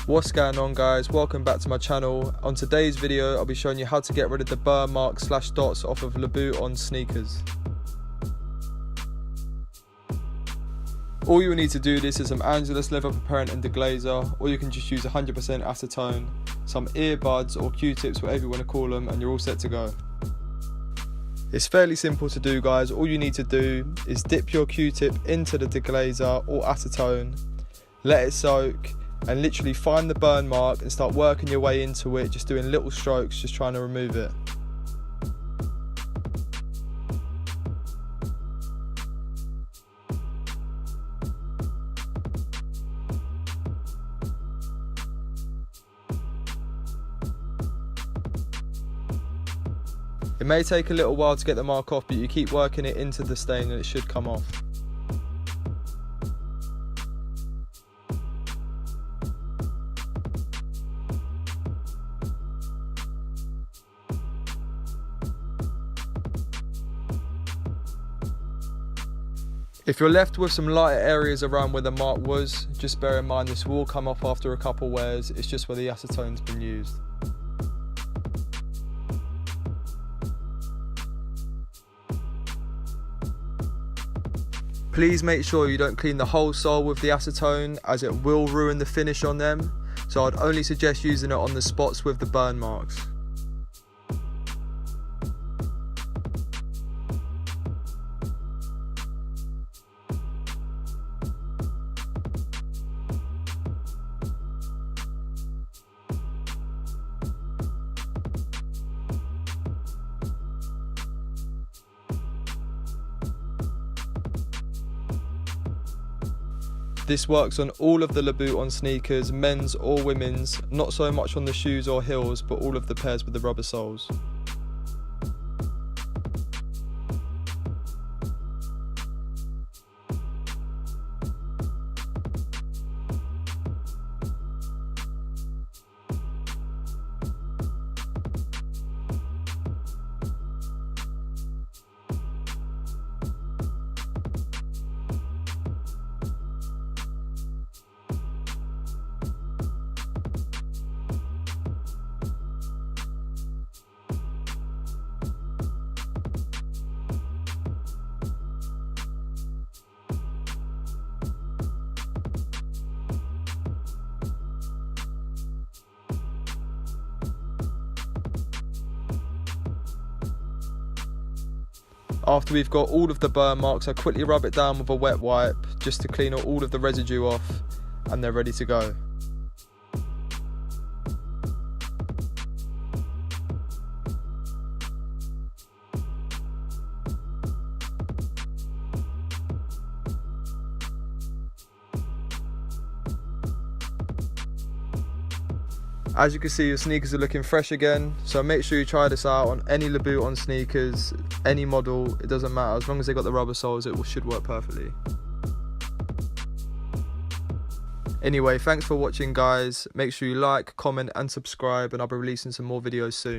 What's going on, guys? Welcome back to my channel. On today's video I'll be showing you how to get rid of the burr marks / dots off of Louboutin sneakers. All you will need to do this is some Angelus leather propellant and deglazer, or you can just use 100% acetone, some earbuds or Q-tips, whatever you want to call them, and you're all set to go. It's fairly simple to do, guys. All you need to do is dip your Q-tip into the deglazer or acetone, let it soak, and literally find the burn mark and start working your way into it, just doing little strokes, just trying to remove it. It may take a little while to get the mark off, but you keep working it into the stain and it should come off. If you're left with some lighter areas around where the mark was, just bear in mind this will come off after a couple wears. It's just where the acetone's been used. Please make sure you don't clean the whole sole with the acetone, as it will ruin the finish on them, so I'd only suggest using it on the spots with the burn marks. This works on all of the Louboutin sneakers, men's or women's, not so much on the shoes or heels, but all of the pairs with the rubber soles. After we've got all of the burn marks, I quickly rub it down with a wet wipe just to clean all of the residue off, and they're ready to go. As you can see, your sneakers are looking fresh again, so make sure you try this out on any Louboutin sneakers, any model, it doesn't matter, as long as they got the rubber soles it should work perfectly. Anyway, thanks for watching, guys. Make sure you like, comment and subscribe, and I'll be releasing some more videos soon.